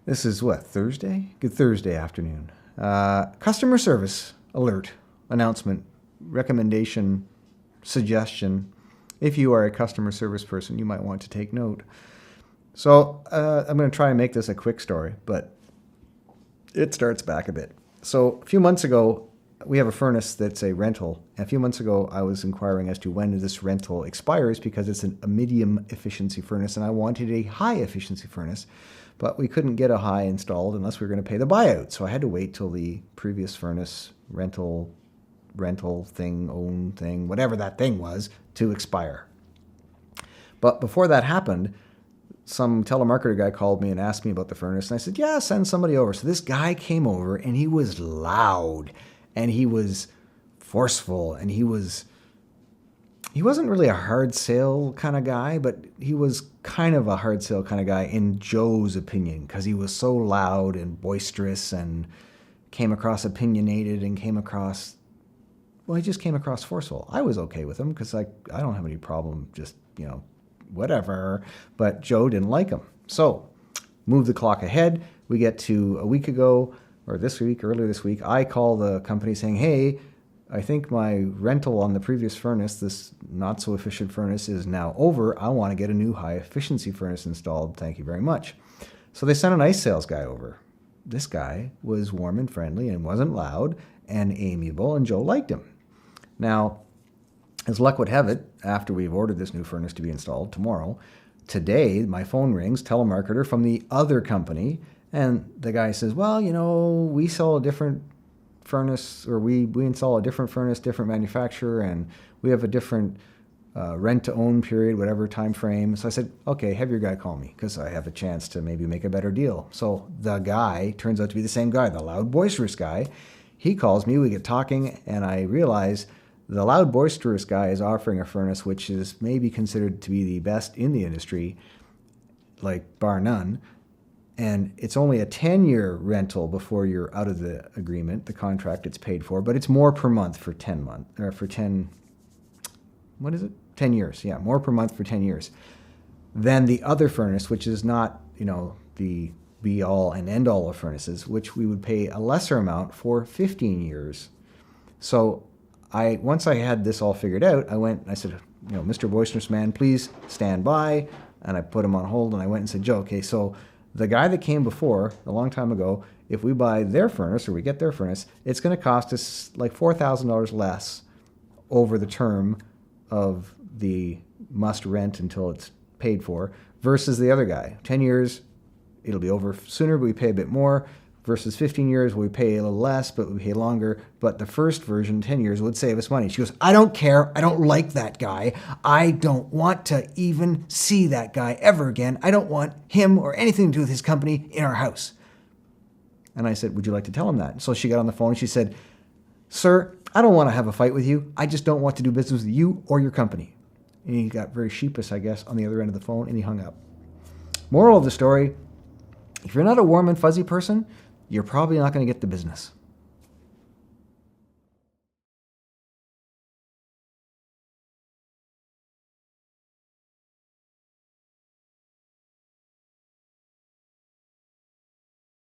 This is what, Thursday? Good Thursday afternoon. Customer service alert, announcement, recommendation, suggestion. If you are a customer service person, you might want to take note. So I'm going to try and make this a quick story, but it starts back a bit. So a few months ago, we have a furnace that's a rental. And a few months ago, I was inquiring as to when this rental expires because it's a medium efficiency furnace, and I wanted a high efficiency furnace. But we couldn't get a high installed unless we were going to pay the buyout. So I had to wait till the previous furnace rental thing, own thing, whatever that thing was, to expire. But before that happened, some telemarketer guy called me and asked me about the furnace. And I said, yeah, send somebody over. So this guy came over, and he was loud, and he was forceful, and he wasn't really a hard sale kind of guy, but he was kind of a hard sale kind of guy in Joe's opinion, because he was so loud and boisterous and came across opinionated and he just came across forceful. I was okay with him because I don't have any problem just, whatever. But Joe didn't like him. So move the clock ahead. We get to a week ago, or earlier this week, I call the company saying, hey, I think my rental on the previous furnace, this not so efficient furnace, is now over. I want to get a new high efficiency furnace installed. Thank you very much. So they sent a nice sales guy over. This guy was warm and friendly and wasn't loud and amiable, and Joe liked him. Now, as luck would have it, after we've ordered this new furnace to be installed tomorrow, today my phone rings, telemarketer from the other company, and the guy says, well, we sell a different furnace, or we install a different furnace, different manufacturer, and we have a different rent-to-own period, whatever time frame. So I said, okay, have your guy call me because I have a chance to maybe make a better deal. So the guy turns out to be the same guy, the loud, boisterous guy. He calls me, we get talking, and I realize the loud, boisterous guy is offering a furnace which is maybe considered to be the best in the industry, like bar none. And it's only a 10-year rental before you're out of the agreement, the contract it's paid for, but it's more per month for 10 months, or for 10, what is it? 10 years, yeah, more per month for 10 years than the other furnace, which is not, the be-all and end-all of furnaces, which we would pay a lesser amount for 15 years. So once I had this all figured out, I went and I said, Mr. Boisterous Man, please stand by. And I put him on hold, and I went and said, Joe, okay, so the guy that came before, a long time ago, if we buy their furnace or we get their furnace, it's going to cost us like $4,000 less over the term of the must rent until it's paid for versus the other guy. 10 years, it'll be over sooner, but we pay a bit more. Versus 15 years, we pay a little less, but we pay longer. But the first version, 10 years, would save us money. She goes, I don't care. I don't like that guy. I don't want to even see that guy ever again. I don't want him or anything to do with his company in our house. And I said, would you like to tell him that? So she got on the phone and she said, sir, I don't want to have a fight with you. I just don't want to do business with you or your company. And he got very sheepish, I guess, on the other end of the phone, and he hung up. Moral of the story, if you're not a warm and fuzzy person, you're probably not going to get the business.